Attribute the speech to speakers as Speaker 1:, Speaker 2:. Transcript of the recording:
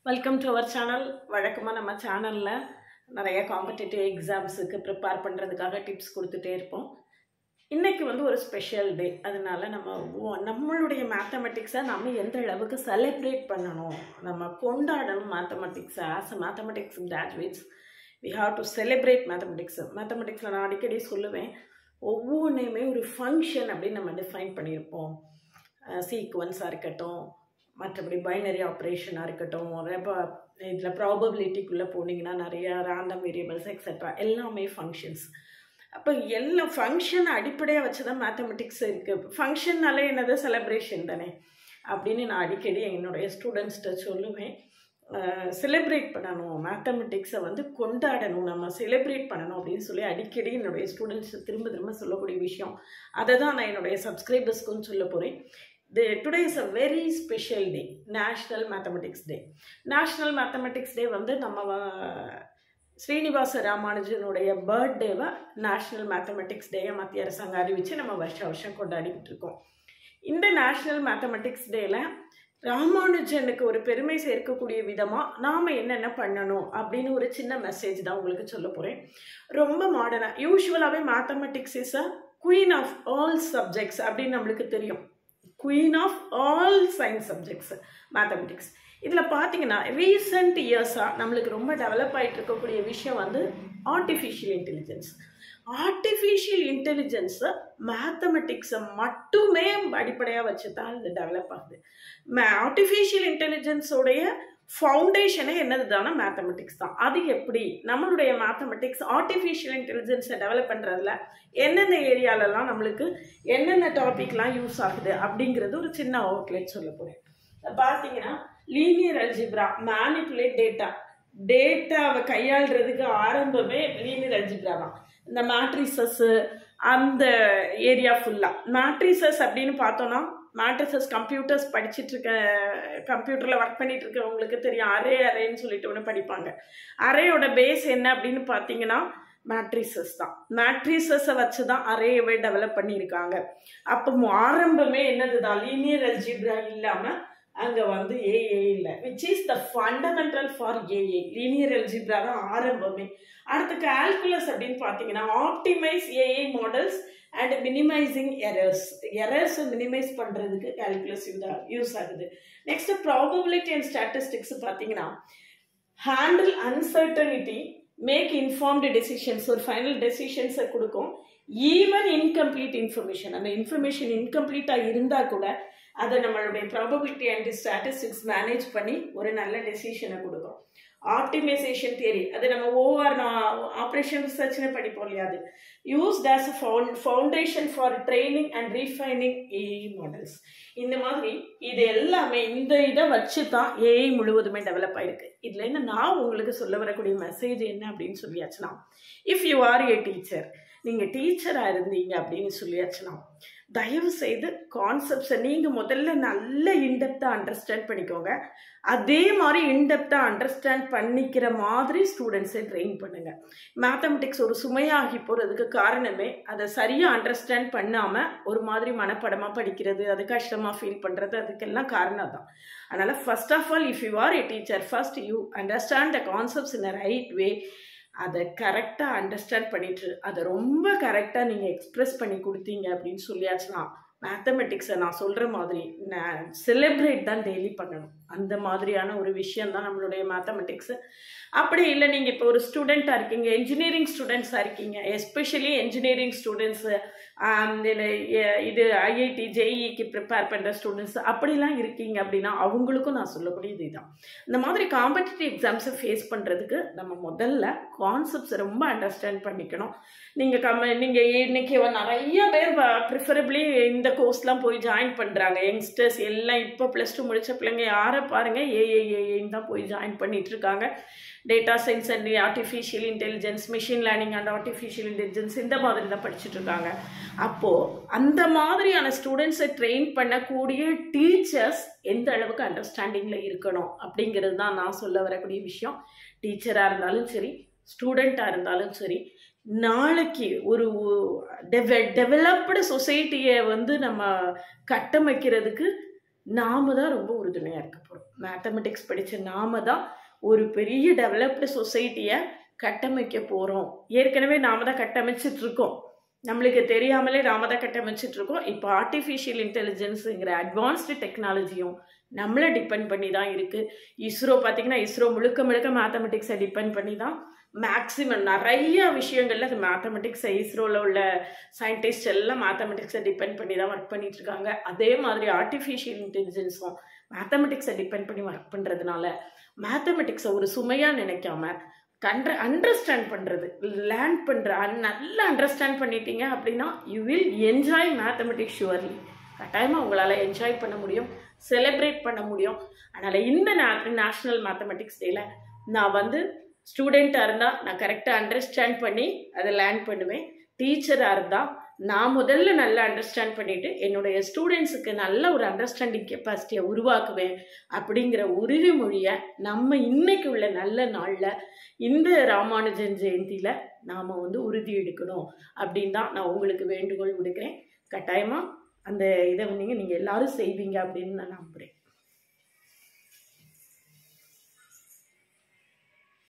Speaker 1: Welcome to our channel. வழக்கமாக நம்ம சேனலில் நிறைய காம்படிட்டிவ் எக்ஸாம்ஸுக்கு ப்ரிப்பேர் பண்ணுறதுக்காக டிப்ஸ் கொடுத்துட்டே இருப்போம். இன்றைக்கி ஒரு ஸ்பெஷல் டே. அதனால நம்மளுடைய மேத்தமெட்டிக்ஸை நம்ம எந்த அளவுக்கு செலிப்ரேட் பண்ணணும், நம்ம கொண்டாடணும். மேத்தமெட்டிக்ஸை as a mathematics graduates we have to celebrate mathematics. மேத்தமெட்டிக்ஸில் நான் அடிக்கடி சொல்லுவேன், ஒவ்வொன்றையுமே ஒரு ஃபங்க்ஷன் அப்படின்னு நம்ம டிஃபைன் பண்ணியிருப்போம். சீக்வன்ஸாக இருக்கட்டும், மற்றபடி பைனரி ஆப்ரேஷனாக இருக்கட்டும், இதில் ப்ராபபிலிட்டிக்குள்ளே போனீங்கன்னா நிறையா ரேண்டம் வேரியபிள்ஸ் எக்ஸெட்ரா எல்லாமே ஃபங்க்ஷன்ஸ். அப்போ எல்லா ஃபங்க்ஷன் அடிப்படையாக வச்சு தான் மேத்தமெட்டிக்ஸ் இருக்குது. ஃபங்க்ஷன்னாலே என்னது, செலிப்ரேஷன் தானே அப்படின்னு நான் அடிக்கடி என்னுடைய ஸ்டூடெண்ட்ஸ்கிட்ட சொல்லுவேன். செலிப்ரேட் பண்ணணும், மேத்தமெட்டிக்ஸை கொண்டாடணும், நம்ம செலிப்ரேட் பண்ணணும் அப்படின்னு சொல்லி அடிக்கடி என்னுடைய ஸ்டூடெண்ட்ஸ் திரும்ப திரும்ப சொல்லக்கூடிய விஷயம். அதை தான் நான் என்னுடைய சப்ஸ்கிரைபர்ஸ்க்கும் சொல்ல போகிறேன். Today is a very special day, National Mathematics Day. National Mathematics Day நம்ம ஸ்ரீனிவாச ராமானுஜனுடைய பர்த்டேவை நேஷ்னல் மேத்தமெட்டிக்ஸ் டேயை மத்திய அரசாங்கம் அறிவித்து நம்ம வருஷம் கொண்டாடிக்கிட்டு இருக்கோம். இந்த நேஷ்னல் மேத்தமெட்டிக்ஸ் டேயில் ராமானுஜனுக்கு ஒரு பெருமை சேர்க்கக்கூடிய விதமாக நாம் என்னென்ன பண்ணணும் அப்படின்னு ஒரு சின்ன மெசேஜ் தான் உங்களுக்கு சொல்ல போகிறேன். ரொம்ப மாடர்னாக, யூஸ்வலாகவே mathematics is a queen of all subjects அப்படின்னு நம்மளுக்கு தெரியும். Queen of all science subjects mathematics. இதில் பார்த்தீங்கன்னா ரீசெண்ட் இயர்ஸாக நம்மளுக்கு ரொம்ப டெவலப் ஆகிட்டு இருக்கக்கூடிய விஷயம் ஆர்டிஃபிஷியல் இன்டெலிஜென்ஸ். ஆர்டிஃபிஷியல் இன்டெலிஜென்ஸை மேத்தமெட்டிக்ஸை மட்டுமே அடிப்படையாக வச்சு தான் இது டெவலப் ஆகுது. ஆர்டிஃபிஷியல் இன்டெலிஜென்ஸோடைய ஃபவுண்டேஷனே என்னது தானே, மேத்தமெட்டிக்ஸ் தான். அது எப்படி நம்மளுடைய மேத்தமெட்டிக்ஸ் ஆர்டிஃபிஷியல் இன்டெலிஜென்ஸை டெவலப் பண்ணுறதுல என்னென்ன ஏரியாலெல்லாம் நம்மளுக்கு என்னென்ன டாபிக்லாம் யூஸ் ஆகுது அப்படிங்கிறது ஒரு சின்ன அவுட்லெட் சொல்ல போகிறேன். பார்த்தீங்கன்னா லீனியர் அல்ஜிப்ரா, மேனிப்புலேட் டேட்டாவை கையாளுறதுக்கு ஆரம்பமே லீனியர் அல்ஜிப்ரா தான். இந்த மேட்ரிசஸ்ஸு அந்த ஏரியா ஃபுல்லாக மேட்ரிசஸ் அப்படின்னு பார்த்தோன்னா, மேட்ரிசஸ் கம்ப்யூட்டர்ஸ் கம்ப்யூட்டரில் ஒர்க் பண்ணிட்டு இருக்கவங்களுக்கு தெரியும். அரேன்னு சொல்லிட்டு ஒன்று படிப்பாங்க. அரேயோட பேஸ் என்ன அப்படின்னு பார்த்தீங்கன்னா மேட்ரிசஸ் தான். மேட்ரிசஸை வச்சு தான் அரேவை டெவலப் பண்ணியிருக்காங்க. அப்போ ஆரம்பமே என்னது தான், லீனியர் அல்ஜிப்ரா இல்லாமல் அங்கே ஏஏ இல்லை, which is the fundamental for AI. Linear algebra தான் ஆரம்பமே. அடுத்து கால்குலஸ் அப்படின்னு பார்த்தீங்கன்னா optimize AI models and minimizing எரர்ஸை மினிமைஸ் பண்ணுறதுக்கு கால்குலஸ் யூஸ் ஆகுது. நெக்ஸ்ட் ப்ராபபிலிட்டி அண்ட் ஸ்டாட்டிஸ்டிக்ஸ் பார்த்தீங்கன்னா handle uncertainty, make informed decisions, ஒரு ஃபைனல் டெசிஷன்ஸை கொடுக்கும். ஈவன் இன்கம்ப்ளீட் இன்ஃபர்மேஷன், அந்த இன்ஃபர்மேஷன் இன்கம்ப்ளீட்டாக இருந்தால் கூட அதை நம்மளுடைய ப்ராபபிலிட்டி அண்ட் ஸ்டாட்டிஸ்டிக்ஸ் மேனேஜ் பண்ணி ஒரு நல்ல டெசிஷனை கொடுக்கும். ஆப்டிமைசேஷன் தியரி, அது நம்ம ஆப்ரேஷன் ரிசர்ச்னு படிப்போம் இல்லையா, அது used as a foundation for training and refining AI models. இந்த மாதிரி இது எல்லாமே இந்த இதை வச்சு தான் ஏஐ முழுவதுமே டெவலப் ஆகிருக்கு. இதில் என்ன நான் உங்களுக்கு சொல்ல வரக்கூடிய மெசேஜ் என்ன அப்படின்னு சொல்லியாச்சுன்னா, if you are a teacher, நீங்கள் டீச்சராக இருந்தீங்க அப்படின்னு சொல்லியாச்சுன்னா, தயவு செய்து கான்செப்ட்ஸை நீங்கள் முதல்ல நல்ல இன்டெப்த்தாக அண்டர்ஸ்டாண்ட் பண்ணிக்கோங்க. அதே மாதிரி இன்டெப்த்தாக அண்டர்ஸ்டாண்ட் பண்ணிக்கிற மாதிரி ஸ்டூடெண்ட்ஸை ட்ரெயின் பண்ணுங்கள். மேத்தமெட்டிக்ஸ் ஒரு சுமையாகி போகிறதுக்கு காரணமே அதை சரியாக அண்டர்ஸ்டாண்ட் பண்ணாமல் ஒரு மாதிரி மனப்படமாக படிக்கிறது, அது கஷ்டமாக ஃபீல் பண்ணுறது, அதுக்கெல்லாம் காரணம் தான். அதனால் first of all, if you are a teacher, first you understand the concepts in a right way. அதை கரெக்டாக அண்டர்ஸ்டாண்ட் பண்ணிட்டு அதை ரொம்ப கரெக்டாக நீங்கள் எக்ஸ்ப்ரெஸ் பண்ணி கொடுத்தீங்க அப்படின்னு சொல்லியாச்சுன்னா, மேத்தமெட்டிக்ஸை நான் சொல்கிற மாதிரி செலிப்ரேட் தான் டெய்லி பண்ணணும். அந்த மாதிரியான ஒரு விஷயம் தான் நம்மளுடைய மேத்தமெட்டிக்ஸு. அப்படி இல்லை, நீங்கள் இப்போ ஒரு ஸ்டூடெண்ட்டாக இருக்கீங்க, என்ஜினியரிங் ஸ்டூடெண்ட்ஸாக இருக்கீங்க, எஸ்பெஷலி என்ஜினியரிங் ஸ்டூடெண்ட்ஸு, இது ஐஐடி ஜேஇக்கு ப்ரிப்பேர் பண்ணுற ஸ்டூடெண்ட்ஸ் அப்படிலாம் இருக்கீங்க அப்படின்னா அவங்களுக்கும் நான் சொல்லக்கூடியது இதுதான். இந்த மாதிரி காம்படிட்டிவ் எக்ஸாம்ஸை ஃபேஸ் பண்ணுறதுக்கு நம்ம முதல்ல கான்செப்ட்ஸை ரொம்ப அண்டர்ஸ்டாண்ட் பண்ணிக்கணும். நீங்கள் இன்னைக்கு நிறைய பேர் ப்ரிஃபரபிளி இந்த கோர்ஸ்லாம் போய் ஜாயின் பண்ணுறாங்க. யங்ஸ்டர்ஸ் எல்லாம் இப்போ +2 முடித்த பிள்ளைங்க யாரை பாருங்கள், ஏஐன்னு தான் போய் ஜாயின் பண்ணிட்டு இருக்காங்க. Data science and artificial intelligence, machine learning and artificial intelligence இந்த மாதிரி தான் படிச்சுட்டு இருக்காங்க. அப்போது அந்த மாதிரியான ஸ்டூடெண்ட்ஸை ட்ரெயின் பண்ணக்கூடிய டீச்சர்ஸ் எந்த அளவுக்கு அண்டர்ஸ்டாண்டிங்கில் இருக்கணும் அப்படிங்கிறது தான் நான் சொல்ல வரக்கூடிய விஷயம். டீச்சராக இருந்தாலும் சரி, ஸ்டூடெண்ட்டாக இருந்தாலும் சரி, நாளைக்கு ஒரு டெவலப்டு சொசைட்டியை நம்ம கட்டமைக்கிறதுக்கு நாம தான் ரொம்ப உறுதுணையாக இருக்க போகிறோம். மேத்தமெட்டிக்ஸ் படித்த நாம தான் ஒரு பெரிய டெவலப்டு சொசைட்டியை கட்டமைக்க போகிறோம். ஏற்கனவே நாம தான் கட்டமைச்சிட்டு இருக்கோம், நம்மளுக்கு தெரியாமலே நாம தான் கட்டமைச்சிட்டு இருக்கோம். இப்போ ஆர்டிஃபிஷியல் இன்டெலிஜென்ஸுங்கிற அட்வான்ஸ்டு டெக்னாலஜியும் நம்மளை டிபெண்ட் பண்ணி தான் இருக்குது. இஸ்ரோ பார்த்திங்கன்னா, இஸ்ரோ முழுக்க முழுக்க மேத்தமெட்டிக்ஸை டிபெண்ட் பண்ணி தான் மேக்ஸிமம் நிறைய விஷயங்கள்ல அது மேத்தமெட்டிக்ஸை, இஸ்ரோவில் உள்ள சயின்டிஸ்ட் எல்லாம் மேத்தமெட்டிக்ஸை டிபெண்ட் பண்ணி தான் ஒர்க் பண்ணிட்டு இருக்காங்க. அதே மாதிரி ஆர்டிஃபிஷியல் இன்டெலிஜென்ஸும் மேத்தமெட்டிக்ஸை டிபெண்ட் பண்ணி ஒர்க் பண்ணுறதுனால மேத்தமெட்டிக்ஸை ஒரு சுமையாக நினைக்காம அண்டர்ஸ்டாண்ட் பண்ணுறது, லேர்ன் பண்ணுற, நல்லா அண்டர்ஸ்டாண்ட் பண்ணிட்டீங்க அப்படின்னா you will enjoy mathematics surely. கட்டாயமாக உங்களால் என்ஜாய் பண்ண முடியும், செலிப்ரேட் பண்ண முடியும். அதனால் இந்த நேஷ்னல் மேத்தமெட்டிக்ஸ் டேயில் நான் ஸ்டூடெண்ட்டாக இருந்தால் நான் கரெக்டாக அண்டர்ஸ்டாண்ட் பண்ணி அதை லேர்ன் பண்ணுவேன். டீச்சராக இருந்தால் நான் முதல்ல நல்லா அண்டர்ஸ்டாண்ட் பண்ணிவிட்டு என்னுடைய ஸ்டூடெண்ட்ஸுக்கு நல்ல ஒரு அண்டர்ஸ்டாண்டிங் கெப்பாசிட்டியை உருவாக்குவேன் அப்படிங்கிற உறுதிமொழியை நம்ம இன்னைக்கு உள்ள நல்ல நாளில் இந்த ராமானுஜன் ஜெயந்தியில் நாம் உறுதி எடுக்கணும் அப்படின்னு தான் நான் உங்களுக்கு வேண்டுகோள் விடுக்கிறேன். கட்டாயமாக அந்த இதை நீங்கள் எல்லாரும் செய்வீங்க அப்படின்னு நான் நம்புகிறேன்.